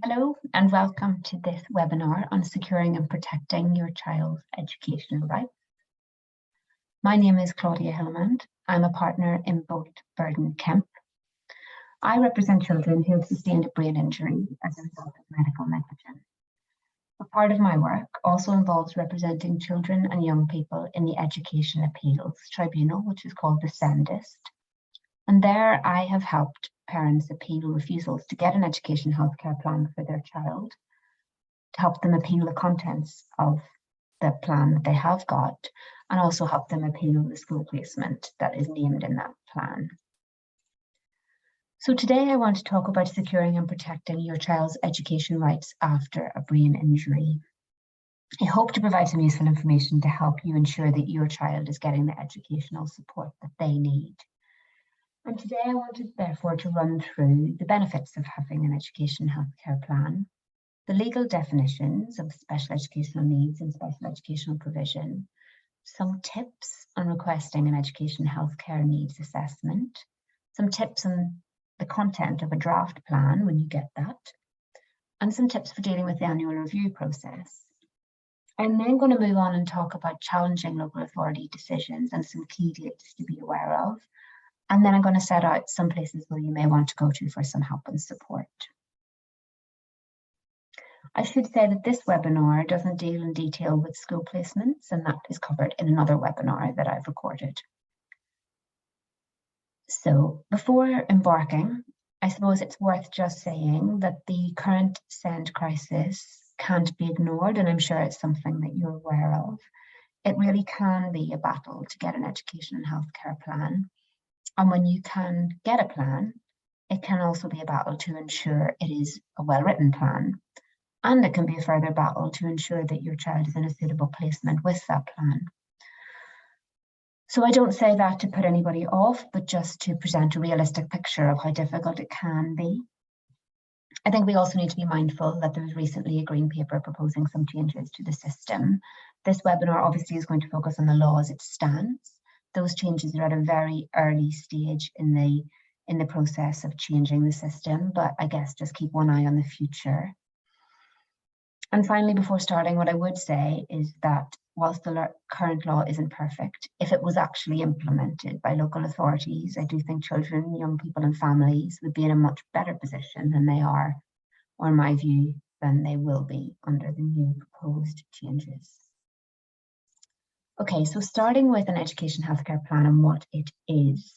Hello and welcome to this webinar on securing and protecting your child's educational rights. My name is Claudia Hillemand. I'm a partner in Bolt Burden Kemp. I represent children who have sustained a brain injury as a result of medical negligence. A part of my work also involves representing children and young people in the Education Appeals Tribunal, which is called the SENDIST. And there I have helped parents appeal refusals to get an education healthcare plan for their child, to help them appeal the contents of the plan that they have got, and also help them appeal the school placement that is named in that plan. So today I want to talk about securing and protecting your child's education rights after a brain injury. I hope to provide some useful information to help you ensure that your child is getting the educational support that they need. And today I wanted therefore to run through the benefits of having an education healthcare plan, the legal definitions of special educational needs and special educational provision, some tips on requesting an education healthcare needs assessment, some tips on the content of a draft plan when you get that, and some tips for dealing with the annual review process. I'm then going to move on and talk about challenging local authority decisions and some key dates to be aware of. And then I'm going to set out some places where you may want to go to for some help and support. I should say that this webinar doesn't deal in detail with school placements, and that is covered in another webinar that I've recorded. So before embarking, I suppose it's worth just saying that the current SEND crisis can't be ignored, and I'm sure it's something that you're aware of. It really can be a battle to get an education and healthcare plan. And when you can get a plan, it can also be a battle to ensure it is a well-written plan. And it can be a further battle to ensure that your child is in a suitable placement with that plan. So I don't say that to put anybody off, but just to present a realistic picture of how difficult it can be. I think we also need to be mindful that there was recently a green paper proposing some changes to the system. This webinar obviously is going to focus on the law as it stands. Those changes are at a very early stage in the process of changing the system, but I guess just keep one eye on the future. And finally, before starting, what I would say is that whilst the current law isn't perfect, if it was actually implemented by local authorities, I do think children, young people and families would be in a much better position than they are, or in my view, than they will be under the new proposed changes. Okay, so starting with an education healthcare plan and what it is.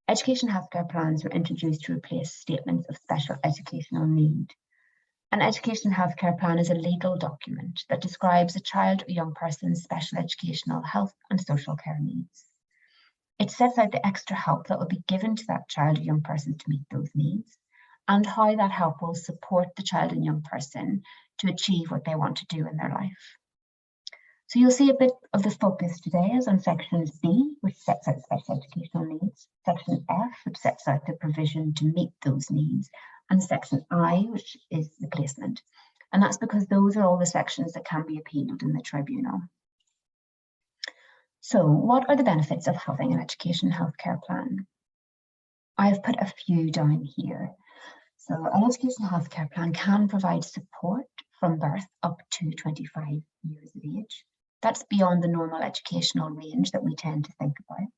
Education healthcare plans were introduced to replace statements of special educational need. An education healthcare plan is a legal document that describes a child or young person's special educational, health and social care needs. It sets out the extra help that will be given to that child or young person to meet those needs, and how that help will support the child and young person to achieve what they want to do in their life. So you'll see a bit of the focus today is on sections B, which sets out special educational needs, section F, which sets out the provision to meet those needs, and section I, which is the placement. And that's because those are all the sections that can be appealed in the tribunal. So what are the benefits of having an education healthcare plan? I've put a few down here. So an education healthcare plan can provide support from birth up to 25 years of age. That's beyond the normal educational range that we tend to think about.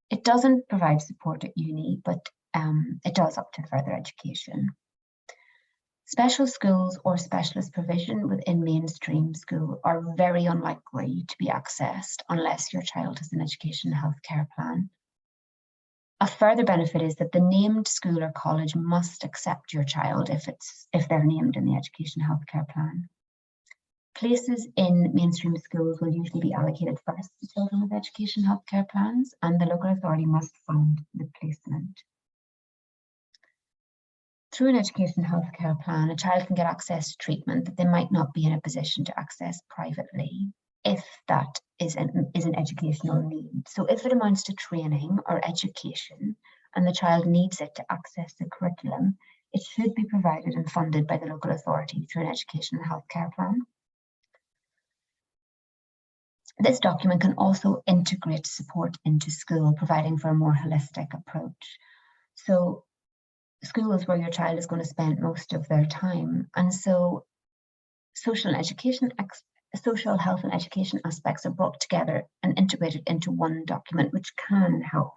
It doesn't provide support at uni, but it does up to further education. Special schools or specialist provision within mainstream school are very unlikely to be accessed unless your child has an education healthcare plan. A further benefit is that the named school or college must accept your child if they're named in the education healthcare plan. Places in mainstream schools will usually be allocated first to children with education healthcare plans, and the local authority must fund the placement. Through an education healthcare plan, a child can get access to treatment that they might not be in a position to access privately, if that is an educational need. So if it amounts to training or education, and the child needs it to access the curriculum, it should be provided and funded by the local authority through an education and healthcare plan. This document can also integrate support into school, providing for a more holistic approach. So school is where your child is going to spend most of their time. And so social health and education aspects are brought together and integrated into one document, which can help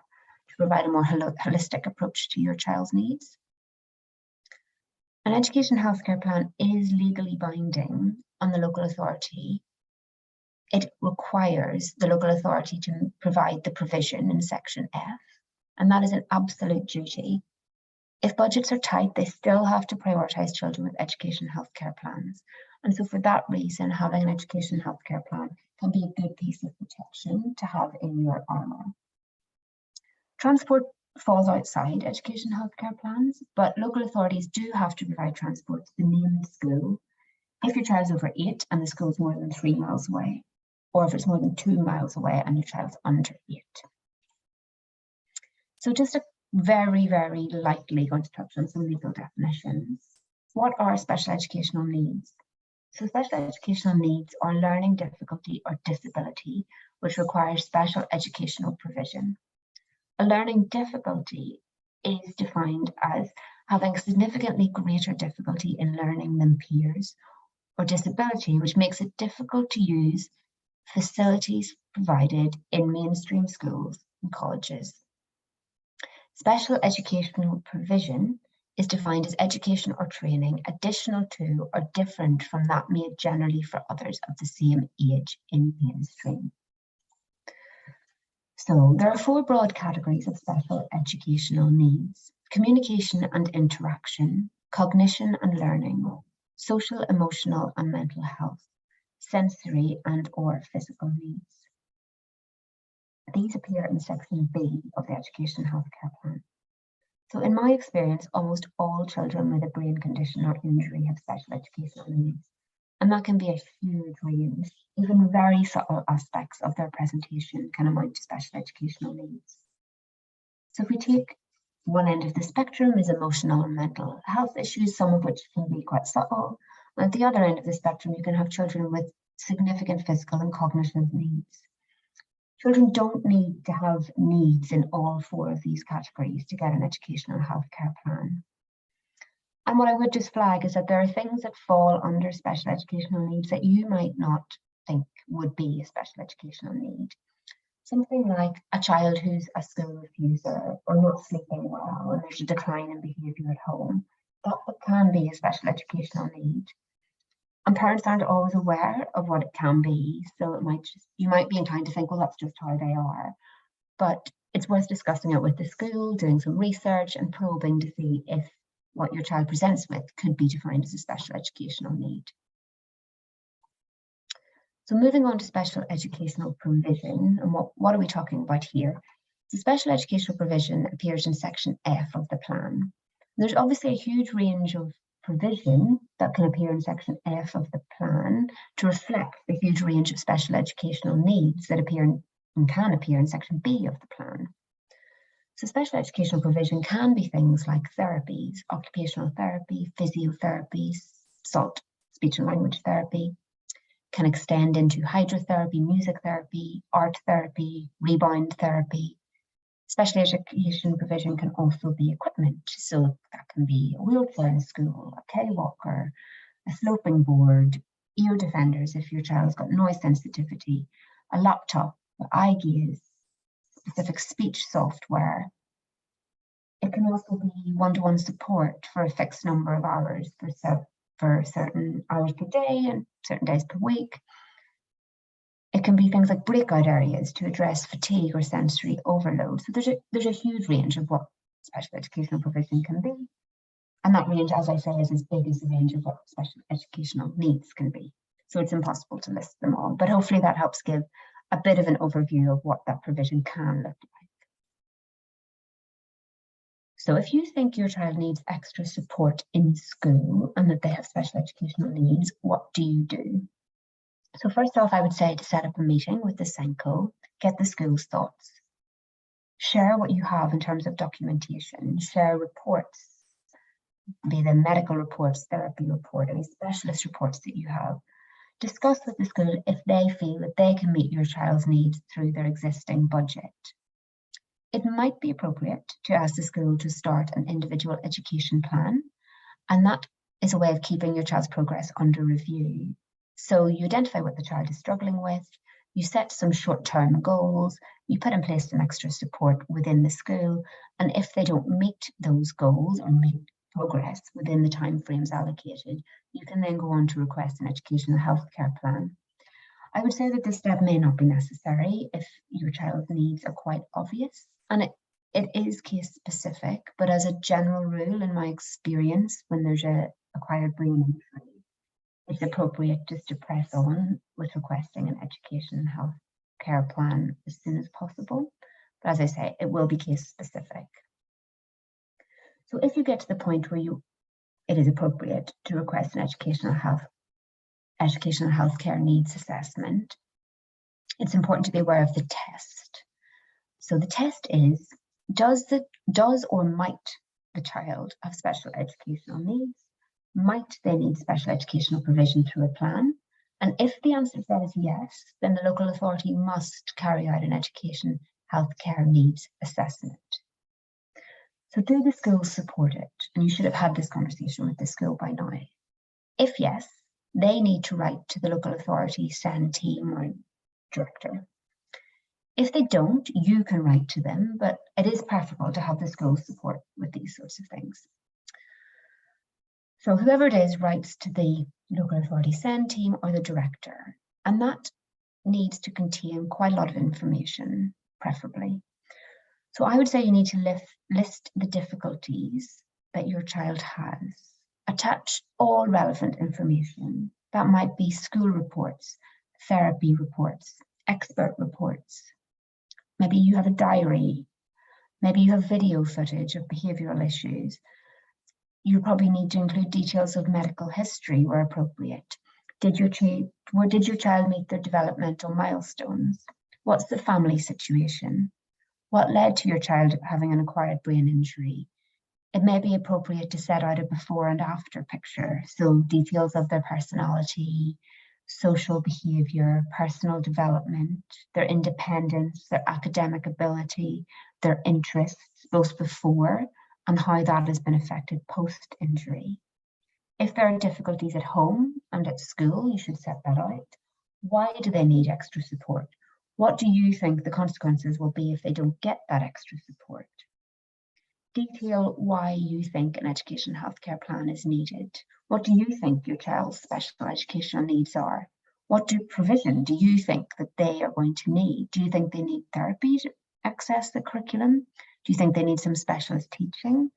to provide a more holistic approach to your child's needs. An education healthcare plan is legally binding on the local authority. It requires the local authority to provide the provision in Section F, and that is an absolute duty. If budgets are tight, they still have to prioritise children with education healthcare plans. And so for that reason, having an education healthcare plan can be a good piece of protection to have in your armour. Transport falls outside education healthcare plans, but local authorities do have to provide transport to the named school if your child's over 8 and the school's more than 3 miles away, or if it's more than 2 miles away and your child's under 8. So just very, very lightly going to touch on some legal definitions. What are special educational needs? So special educational needs are learning difficulty or disability which requires special educational provision. A learning difficulty is defined as having significantly greater difficulty in learning than peers, or disability which makes it difficult to use facilities provided in mainstream schools and colleges. Special educational provision is defined as education or training additional to or different from that made generally for others of the same age in mainstream. So there are 4 broad categories of special educational needs: communication and interaction, cognition and learning, social, emotional and mental health, sensory and or physical needs. These appear in Section B of the Education Healthcare Plan. So in my experience, almost all children with a brain condition or injury have special educational needs. And that can be a huge range. Even very subtle aspects of their presentation can amount to special educational needs. So if we take one end of the spectrum is emotional and mental health issues, some of which can be quite subtle. And at the other end of the spectrum, you can have children with significant physical and cognitive needs. Children don't need to have needs in all 4 of these categories to get an educational healthcare plan. And what I would just flag is that there are things that fall under special educational needs that you might not think would be a special educational need. Something like a child who's a school refuser or not sleeping well, and there's a decline in behaviour at home. That can be a special educational need. And parents aren't always aware of what it can be, so you might be inclined to think, well, that's just how they are. But it's worth discussing it with the school, doing some research and probing to see if what your child presents with could be defined as a special educational need. So moving on to special educational provision, and what are we talking about here? The special educational provision appears in Section F of the plan. There's obviously a huge range of provision that can appear in Section F of the plan to reflect the huge range of special educational needs that appear and can appear in Section B of the plan. So special educational provision can be things like therapies, occupational therapy, physiotherapy, SALT, speech and language therapy, can extend into hydrotherapy, music therapy, art therapy, rebound therapy. Special education provision can also be equipment. So that can be a wheelchair in school, a K-walker, a sloping board, ear defenders if your child's got noise sensitivity, a laptop, eye gaze, specific speech software. It can also be one-to-one support for a fixed number of hours for certain hours per day and certain days per week. It can be things like breakout areas to address fatigue or sensory overload. So there's a huge range of what special educational provision can be. And that range, as I say, is as big as the range of what special educational needs can be. So it's impossible to list them all, but hopefully that helps give a bit of an overview of what that provision can look like. So if you think your child needs extra support in school and that they have special educational needs, what do you do? So first off, I would say to set up a meeting with the SENCO, get the school's thoughts, share what you have in terms of documentation, share reports, be they medical reports, therapy report, any specialist reports that you have. Discuss with the school if they feel that they can meet your child's needs through their existing budget. it might be appropriate to ask the school to start an individual education plan, and that is a way of keeping your child's progress under review. So you identify what the child is struggling with, you set some short-term goals, you put in place some extra support within the school, and if they don't meet those goals or make progress within the timeframes allocated, you can then go on to request an educational healthcare plan. I would say that this step may not be necessary if your child's needs are quite obvious, and it is case specific, but as a general rule, in my experience, when there's a acquired brain injury, it's appropriate just to press on with requesting an education and health care plan as soon as possible. But as I say, it will be case specific. So if you get to the point where it is appropriate to request an educational healthcare needs assessment, it's important to be aware of the test. So the test is, does or might the child have special educational needs? Might they need special educational provision through a plan? And if the answer to that is yes, then the local authority must carry out an education healthcare needs assessment. So do the schools support it? And you should have had this conversation with the school by now. If yes, they need to write to the local authority SEND team or director. If they don't, you can write to them, but it is preferable to have the school support with these sorts of things. So whoever it is writes to the local authority SEND team or the director, and that needs to contain quite a lot of information, preferably. So I would say you need to list the difficulties that your child has. Attach all relevant information. That might be school reports, therapy reports, expert reports. Maybe you have a diary. Maybe you have video footage of behavioural issues. You probably need to include details of medical history where appropriate. Did your child meet their developmental milestones? What's the family situation? What led to your child having an acquired brain injury? It may be appropriate to set out a before and after picture, so details of their personality, social behaviour, personal development, their independence, their academic ability, their interests, both before and how that has been affected post-injury. If there are difficulties at home and at school, you should set that out. Why do they need extra support? What do you think the consequences will be if they don't get that extra support? Detail why you think an education healthcare plan is needed. What do you think your child's special educational needs are? What provision do you think that they are going to need? Do you think they need therapy to access the curriculum? Do you think they need some specialist teaching?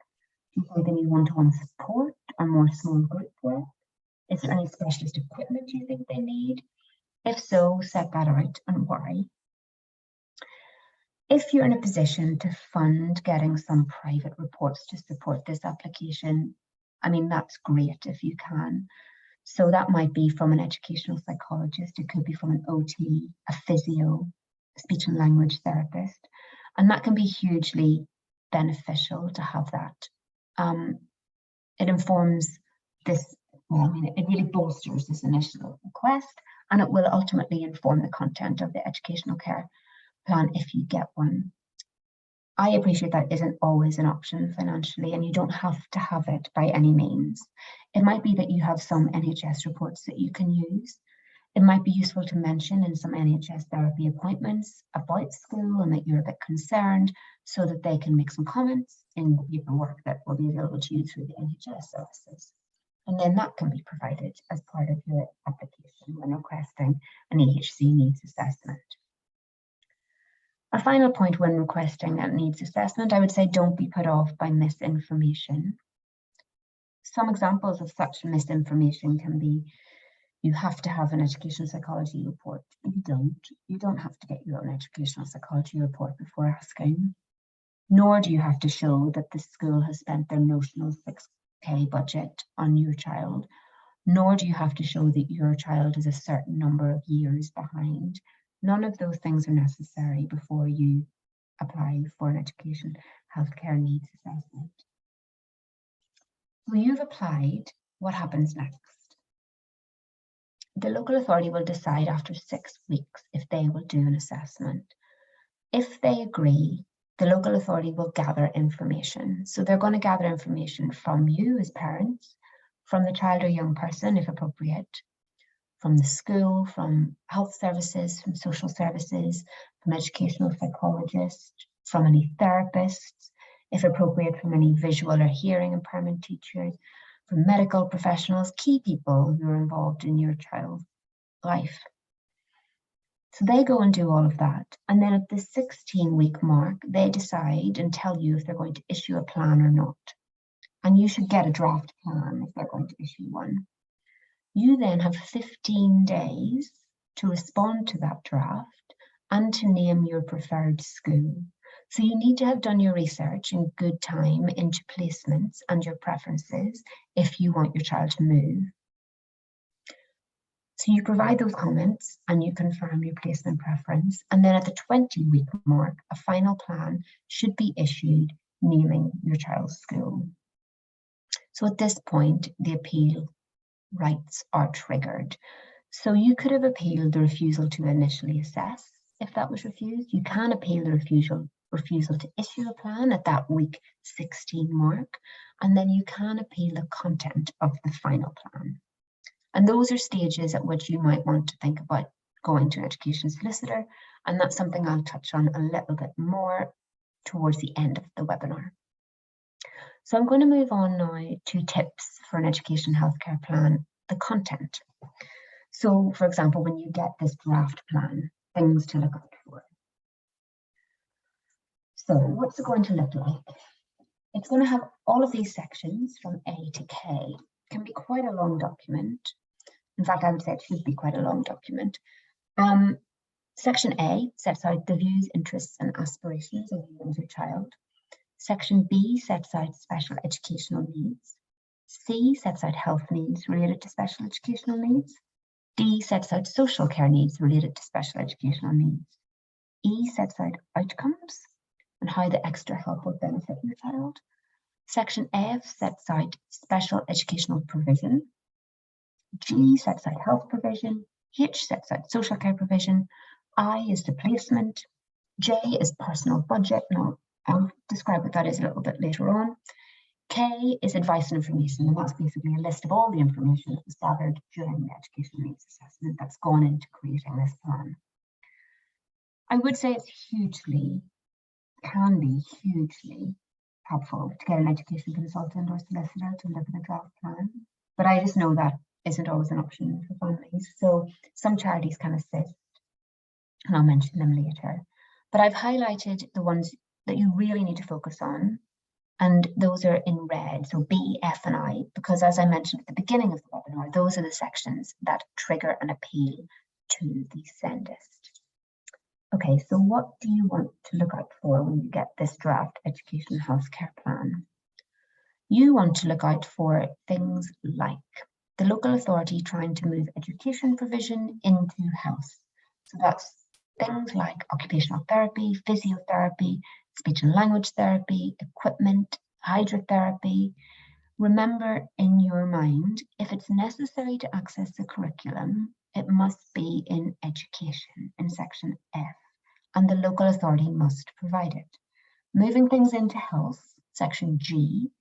Do you think they need one-to-one support or more small group work? Is there any specialist equipment you think they need? If so, set that out and why. If you're in a position to fund getting some private reports to support this application, I mean, that's great if you can. So that might be from an educational psychologist, it could be from an OT, a physio, a speech and language therapist, and that can be hugely beneficial to have that. It informs this, it really bolsters this initial request, and it will ultimately inform the content of the educational care plan if you get one. I appreciate that isn't always an option financially, and you don't have to have it by any means. It might be that you have some NHS reports that you can use. It might be useful to mention in some NHS therapy appointments about school and that you're a bit concerned, so that they can make some comments in the paperwork that will be available to you through the NHS services. And then that can be provided as part of your application when requesting an EHC needs assessment. A final point when requesting a needs assessment, I would say don't be put off by misinformation. Some examples of such misinformation can be, you have to have an educational psychology report. You don't have to get your own educational psychology report before asking. Nor do you have to show that the school has spent their notional 6K budget on your child. Nor do you have to show that your child is a certain number of years behind. None of those things are necessary before you apply for an education healthcare needs assessment. So you've applied, what happens next? The local authority will decide after 6 weeks if they will do an assessment. If they agree, the local authority will gather information. So they're going to gather information from you as parents, from the child or young person, if appropriate, from the school, from health services, from social services, from educational psychologists, from any therapists, if appropriate, from any visual or hearing impairment teachers, from medical professionals, key people who are involved in your child's life. So they go and do all of that. And then at the 16-week mark, they decide and tell you if they're going to issue a plan or not. And you should get a draft plan if they're going to issue one. You then have 15 days to respond to that draft and to name your preferred school. So you need to have done your research in good time into placements and your preferences if you want your child to move. So you provide those comments and you confirm your placement preference. And then at the 20-week mark, a final plan should be issued naming your child's school. So at this point, the appeal rights are triggered. So you could have appealed the refusal to initially assess if that was refused. You can appeal the refusal to issue a plan at that week 16 mark. And then you can appeal the content of the final plan. And those are stages at which you might want to think about going to an education solicitor. And that's something I'll touch on a little bit more towards the end of the webinar. So I'm going to move on now to tips for an education healthcare plan, the content. So for example, when you get this draft plan, things to look out for. So what's it going to look like? It's going to have all of these sections from A to K. It can be quite a long document. In fact, I would say it should be quite a long document. Section A sets out the views, interests, and aspirations of you and your child. Section B sets out special educational needs. C sets out health needs related to special educational needs. D sets out social care needs related to special educational needs. E sets out outcomes and how the extra help will benefit your child. Section F sets out special educational provision. G sets out health provision. H sets out social care provision. I is the placement. J is personal budget. Now, I'll describe what that is a little bit later on. K is advice and information, and that's basically a list of all the information that was gathered during the education needs assessment that's gone into creating this plan. I would say can be hugely helpful to get an education consultant or solicitor to look at a draft plan, but I just know that isn't always an option for families. So some charities can assist, and I'll mention them later. But I've highlighted the ones that you really need to focus on, and those are in red, so B, F, and I, because as I mentioned at the beginning of the webinar, those are the sections that trigger an appeal to the SENDist. Okay, so what do you want to look out for when you get this draft education healthcare plan? You want to look out for things like the local authority trying to move education provision into health. So that's things like occupational therapy, physiotherapy, speech and language therapy, equipment, hydrotherapy. Remember in your mind, if it's necessary to access the curriculum, it must be in education in section F, and the local authority must provide it. Moving things into health, section G,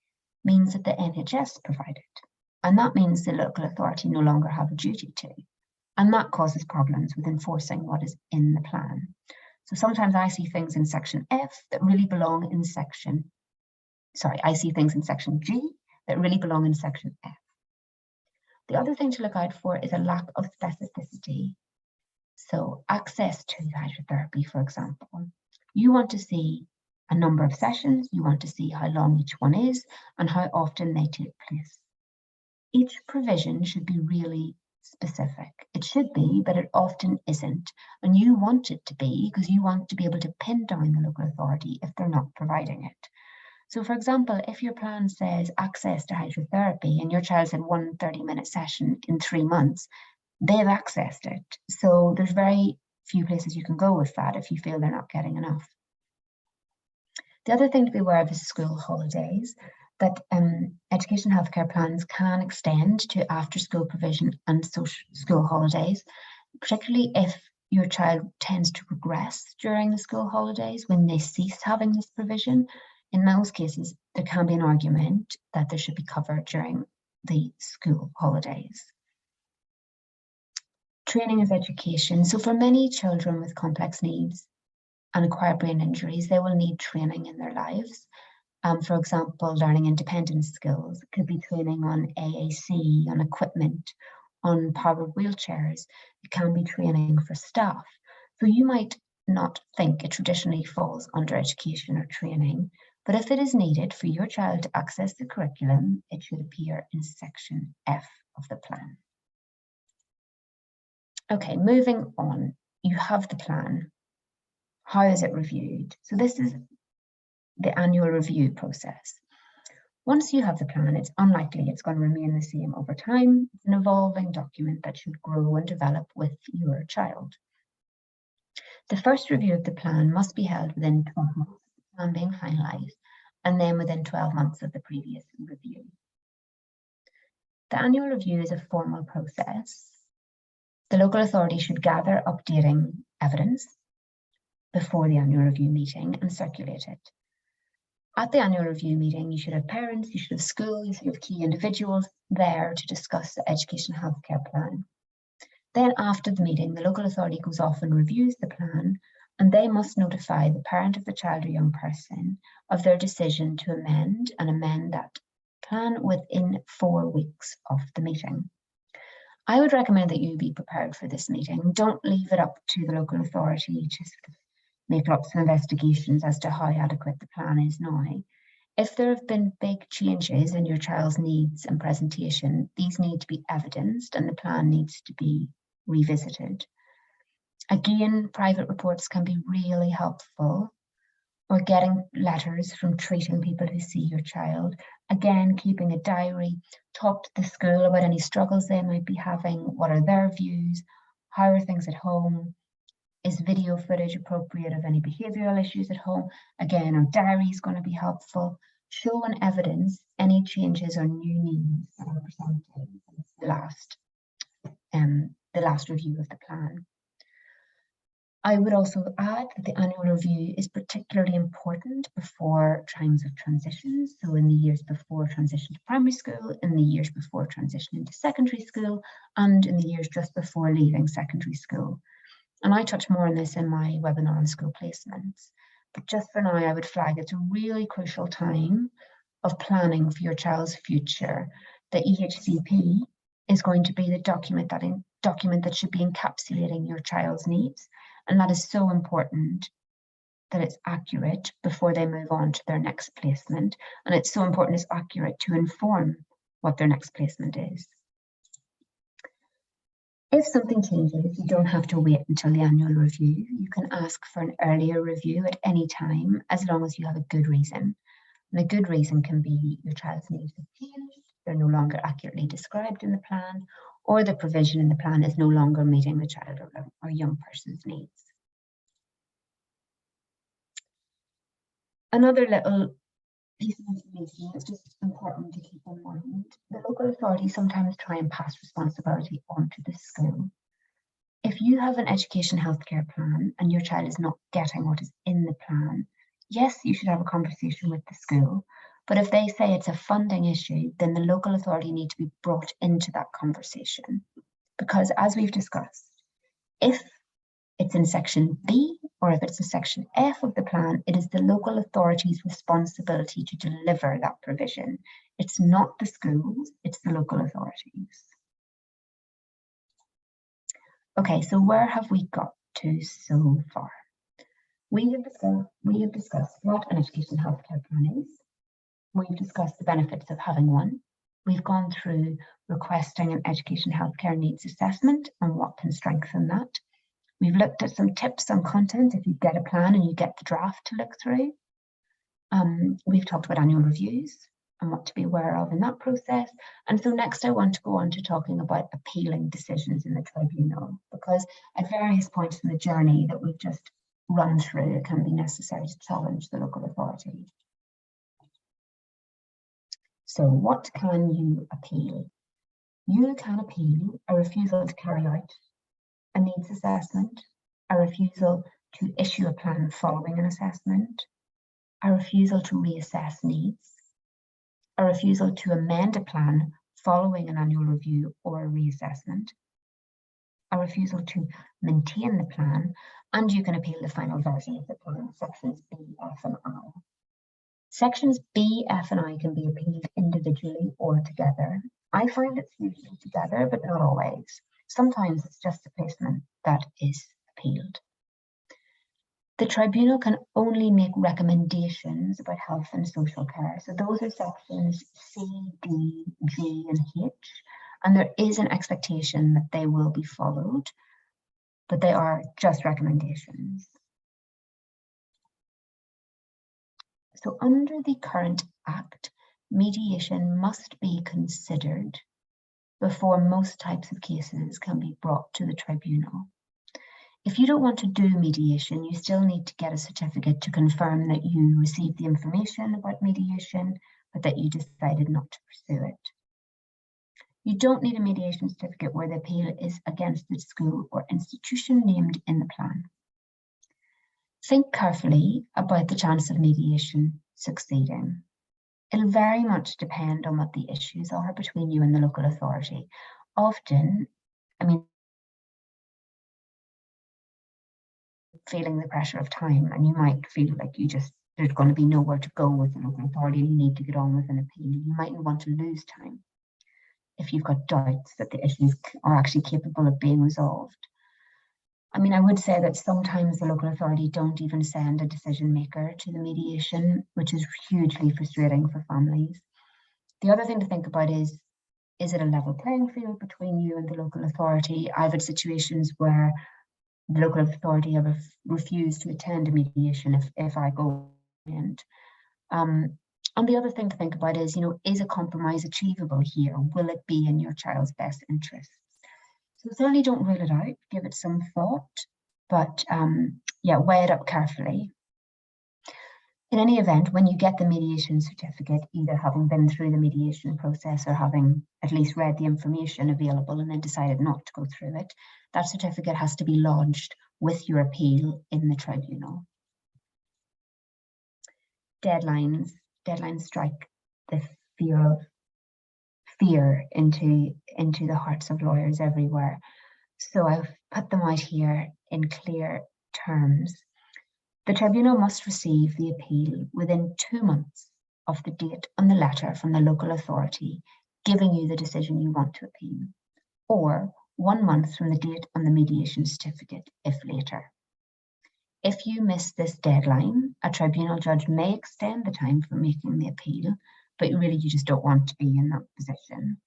means that the NHS provide it. And that means the local authority no longer have a duty to. And that causes problems with enforcing what is in the plan. So sometimes I see things in section F that really belong in section, I see things in section G that really belong in section F. The other thing to look out for is a lack of specificity. So access to hydrotherapy, for example. You want to see a number of sessions, you want to see how long each one is and how often they take place. Each provision should be really specific. It should be, but it often isn't. And you want it to be because you want to be able to pin down the local authority if they're not providing it. So for example, if your plan says access to hydrotherapy and your child's had one 30-minute session in 3 months, they've accessed it. So there's very few places you can go with that if you feel they're not getting enough. The other thing to be aware of is school holidays, that education healthcare plans can extend to after school provision and social school holidays, particularly if your child tends to regress during the school holidays when they cease having this provision, in those cases, there can be an argument that there should be cover during the school holidays. Training is education. So for many children with complex needs and acquired brain injuries, they will need training in their lives. For example, learning independence skills. It could be training on AAC, on equipment, on powered wheelchairs. It can be training for staff. So you might not think it traditionally falls under education or training, but if it is needed for your child to access the curriculum, it should appear in section F of the plan. Okay, moving on, you have the plan. How is it reviewed? So this is the annual review process. Once you have the plan, it's unlikely it's going to remain the same over time. It's an evolving document that should grow and develop with your child. The first review of the plan must be held within 12 months of the plan being finalised, and then within 12 months of the previous review. The annual review is a formal process. The local authority should gather updating evidence before the annual review meeting and circulate it. At the annual review meeting, you should have parents, you should have schools, you should have key individuals there to discuss the education healthcare plan. Then after the meeting, the local authority goes off and reviews the plan, and they must notify the parent of the child or young person of their decision to amend that plan within 4 weeks of the meeting. I would recommend that you be prepared for this meeting. Don't leave it up to the local authority to make lots of investigations as to how adequate the plan is now. If there have been big changes in your child's needs and presentation, these need to be evidenced and the plan needs to be revisited. Again, private reports can be really helpful, or getting letters from treating people who see your child. Again, keeping a diary, talk to the school about any struggles they might be having, what are their views, how are things at home, is video footage appropriate of any behavioural issues at home? Again, our diary is going to be helpful. Show and evidence any changes or new needs that are presented in the last review of the plan. I would also add that the annual review is particularly important before times of transition. So in the years before transition to primary school, in the years before transition into secondary school, and in the years just before leaving secondary school. And I touch more on this in my webinar on school placements. But just for now, I would flag it's a really crucial time of planning for your child's future. The EHCP is going to be the document that should be encapsulating your child's needs. And that is so important that it's accurate before they move on to their next placement. And it's so important it's accurate to inform what their next placement is. If something changes, you don't have to wait until the annual review. You can ask for an earlier review at any time, as long as you have a good reason. And a good reason can be your child's needs have changed, they're no longer accurately described in the plan, or the provision in the plan is no longer meeting the child or young person's needs. Another little piece of information that's just important to keep in mind. The local authorities sometimes try and pass responsibility onto the school. If you have an education healthcare plan and your child is not getting what is in the plan, yes, you should have a conversation with the school. But if they say it's a funding issue, then the local authority needs to be brought into that conversation. Because as we've discussed, if it's in section B or if it's in section F of the plan, it is the local authority's responsibility to deliver that provision. It's not the schools, it's the local authorities. Okay, so where have we got to so far? We have discussed what an education healthcare plan is. We've discussed the benefits of having one. We've gone through requesting an education healthcare needs assessment and what can strengthen that. We've looked at some tips on content if you get a plan and you get the draft to look through. We've talked about annual reviews and what to be aware of in that process. And so next I want to go on to talking about appealing decisions in the tribunal, because at various points in the journey that we've just run through, it can be necessary to challenge the local authority. So what can you appeal? You can appeal a refusal to carry out a needs assessment a refusal to issue a plan following an assessment, a refusal to reassess needs, a refusal to amend a plan following an annual review or a reassessment, a refusal to maintain the plan, and you can appeal the final version of the plan, sections B, F, and I. Sections B, F, and I can be appealed individually or together. I find it's usually together, but not always. Sometimes it's just the placement that is appealed. The tribunal can only make recommendations about health and social care. So those are sections C, D, G, and H. And there is an expectation that they will be followed, but they are just recommendations. So under the current Act, mediation must be considered before most types of cases can be brought to the tribunal. If you don't want to do mediation, you still need to get a certificate to confirm that you received the information about mediation, but that you decided not to pursue it. You don't need a mediation certificate where the appeal is against the school or institution named in the plan. Think carefully about the chance of mediation succeeding. It'll very much depend on what the issues are between you and the local authority. Often, feeling the pressure of time, and you might feel like there's going to be nowhere to go with the local authority and you need to get on with an appeal. You mightn't want to lose time if you've got doubts that the issues are actually capable of being resolved. I would say that sometimes the local authority don't even send a decision maker to the mediation, which is hugely frustrating for families. The other thing to think about is it a level playing field between you and the local authority? I've had situations where the local authority have refused to attend a mediation if I go. And the other thing to think about is a compromise achievable here? Will it be in your child's best interest? So certainly don't rule it out, give it some thought, but weigh it up carefully. In any event, when you get the mediation certificate, either having been through the mediation process or having at least read the information available and then decided not to go through it, that certificate has to be lodged with your appeal in the tribunal. Deadlines strike the fear into the hearts of lawyers everywhere. So I've put them out here in clear terms. The tribunal must receive the appeal within 2 months of the date on the letter from the local authority giving you the decision you want to appeal, or 1 month from the date on the mediation certificate, if later. If you miss this deadline, a tribunal judge may extend the time for making the appeal, but really you just don't want to be in that position.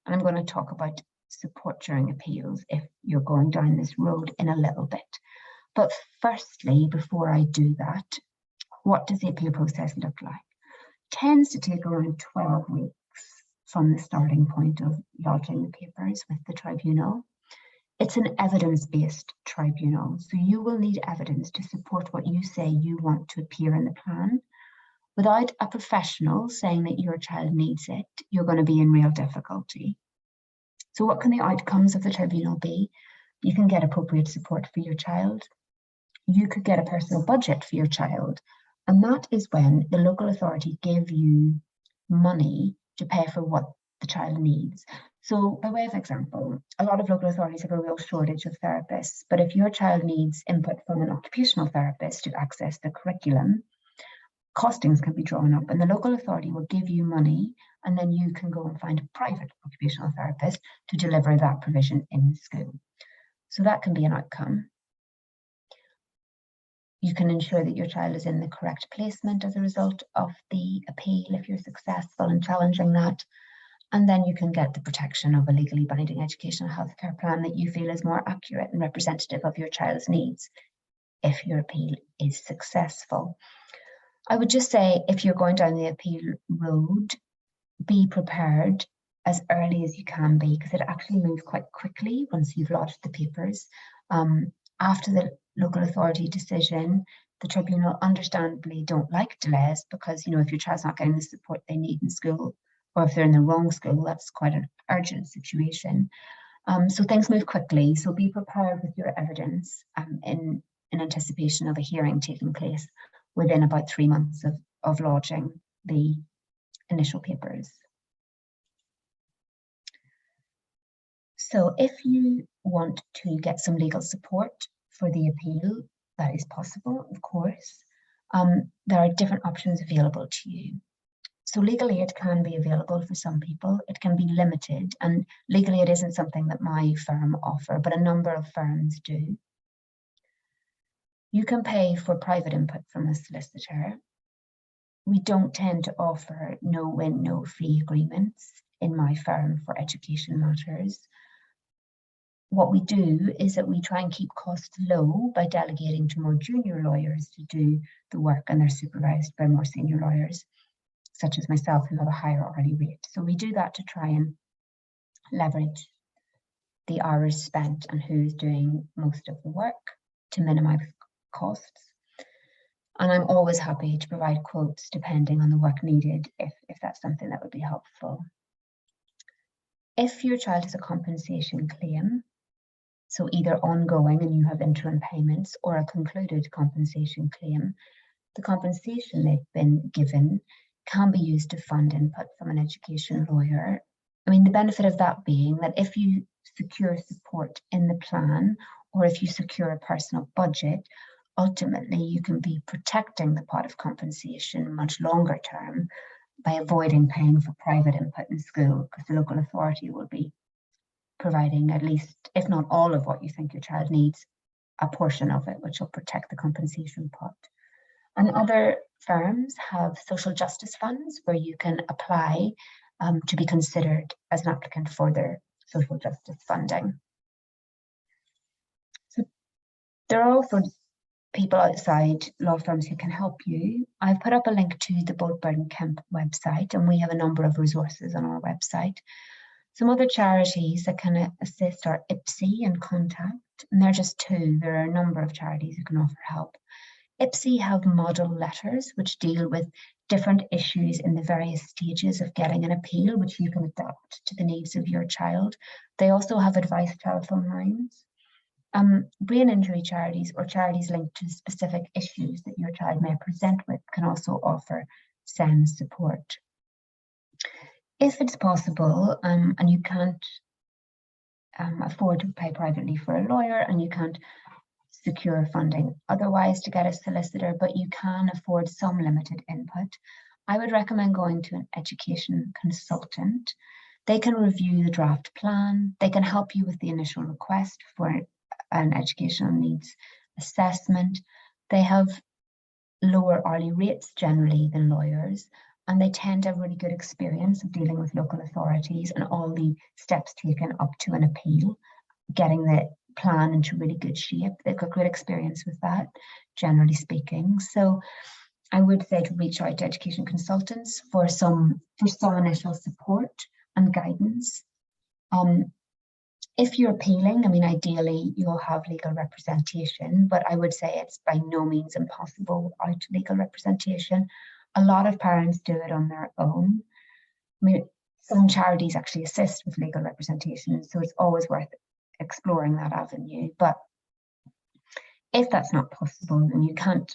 And I'm going to talk about support during appeals if you're going down this road in a little bit. But firstly, before I do that, what does the appeal process look like? It tends to take around 12 weeks from the starting point of lodging the papers with the tribunal. It's an evidence-based tribunal, so you will need evidence to support what you say you want to appear in the plan. Without a professional saying that your child needs it, you're going to be in real difficulty. So what can the outcomes of the tribunal be? You can get appropriate support for your child. You could get a personal budget for your child. And that is when the local authority give you money to pay for what the child needs. So by way of example, a lot of local authorities have a real shortage of therapists, but if your child needs input from an occupational therapist to access the curriculum, costings can be drawn up and the local authority will give you money, and then you can go and find a private occupational therapist to deliver that provision in school. So that can be an outcome. You can ensure that your child is in the correct placement as a result of the appeal if you're successful in challenging that. And then you can get the protection of a legally binding educational healthcare plan that you feel is more accurate and representative of your child's needs if your appeal is successful. I would just say, if you're going down the appeal road, be prepared as early as you can be, because it actually moves quite quickly once you've lodged the papers. After the local authority decision, the tribunal understandably don't like delays because, if your child's not getting the support they need in school, or if they're in the wrong school, that's quite an urgent situation. So things move quickly, so be prepared with your evidence in anticipation of a hearing taking place within about 3 months of lodging the initial papers. So if you want to get some legal support for the appeal, that is possible, of course. There are different options available to you. So legal aid can be available for some people. It can be limited, and legal aid isn't something that my firm offer, but a number of firms do. You can pay for private input from a solicitor. We don't tend to offer no-win, no-fee agreements in my firm for education matters. What we do is that we try and keep costs low by delegating to more junior lawyers to do the work, and they're supervised by more senior lawyers, such as myself, who have a higher hourly rate. So we do that to try and leverage the hours spent and who's doing most of the work to minimize costs. And I'm always happy to provide quotes depending on the work needed if that's something that would be helpful. If your child has a compensation claim, so either ongoing and you have interim payments, or a concluded compensation claim, the compensation they've been given can be used to fund input from an education lawyer. I mean, the benefit of that being that if you secure support in the plan, or if you secure a personal budget, ultimately you can be protecting the pot of compensation much longer term by avoiding paying for private input in school, because the local authority will be providing at least, if not all of what you think your child needs, a portion of it, which will protect the compensation pot. And other firms have social justice funds where you can apply to be considered as an applicant for their social justice funding. So there are also people outside law firms who can help you. I've put up a link to the Bolt Burden Kemp website, and we have a number of resources on our website. Some other charities that can assist are EHCP and Contact, and they're just two. There are a number of charities who can offer help. EHCP have model letters which deal with different issues in the various stages of getting an appeal, which you can adapt to the needs of your child. They also have advice telephone lines. Brain injury charities, or charities linked to specific issues that your child may present with, can also offer SEND support. If it's possible and you can't afford to pay privately for a lawyer, and you can't secure funding otherwise to get a solicitor, but you can afford some limited input, I would recommend going to an education consultant. They can review the draft plan. They can help you with the initial request for an educational needs assessment. They have lower hourly rates generally than lawyers, and they tend to have really good experience of dealing with local authorities and all the steps taken up to an appeal, getting the plan into really good shape. They've got good experience with that, generally speaking. So I would say to reach out to education consultants for some initial support and guidance. If you're appealing, I mean, ideally you'll have legal representation, but I would say it's by no means impossible without legal representation. A lot of parents do it on their own. I mean, some charities actually assist with legal representation, so it's always worth exploring that avenue. But if that's not possible and you can't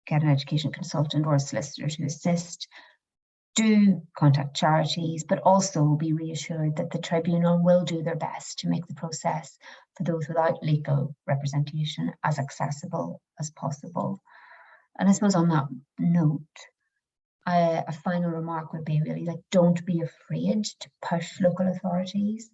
get an education consultant or a solicitor to assist, do contact charities, but also be reassured that the tribunal will do their best to make the process for those without legal representation as accessible as possible. And I suppose on that note, a final remark would be really like, don't be afraid to push local authorities.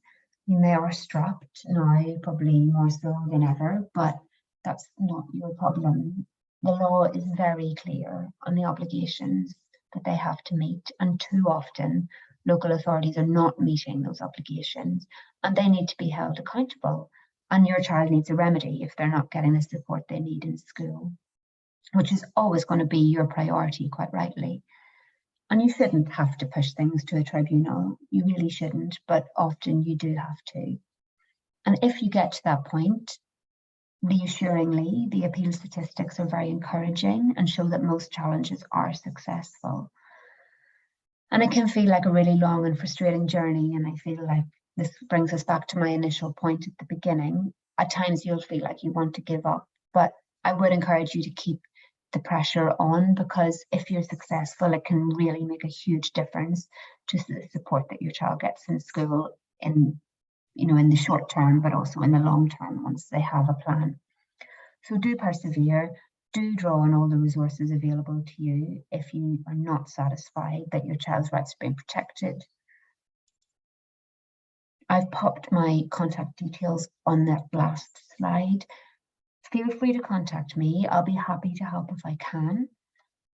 I mean, they are strapped now, probably more so than ever, but that's not your problem. The law is very clear on the obligations that they have to meet, and too often local authorities are not meeting those obligations, and they need to be held accountable, and your child needs a remedy if they're not getting the support they need in school, which is always going to be your priority, quite rightly. And you shouldn't have to push things to a tribunal. You really shouldn't, but often you do have to. And if you get to that point, reassuringly, the appeal statistics are very encouraging and show that most challenges are successful. And it can feel like a really long and frustrating journey, and I feel like this brings us back to my initial point at the beginning. At times you'll feel like you want to give up, but I would encourage you to keep the pressure on, because if you're successful, it can really make a huge difference to the support that your child gets in school in the short term, but also in the long term once they have a plan. So do persevere, do draw on all the resources available to you if you are not satisfied that your child's rights are being protected. I've popped my contact details on that last slide. Feel free to contact me. I'll be happy to help if I can.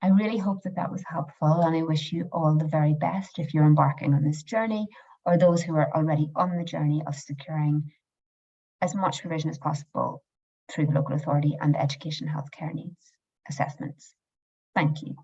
I really hope that that was helpful, and I wish you all the very best if you're embarking on this journey, or those who are already on the journey of securing as much provision as possible through the local authority and the education healthcare needs assessments. Thank you.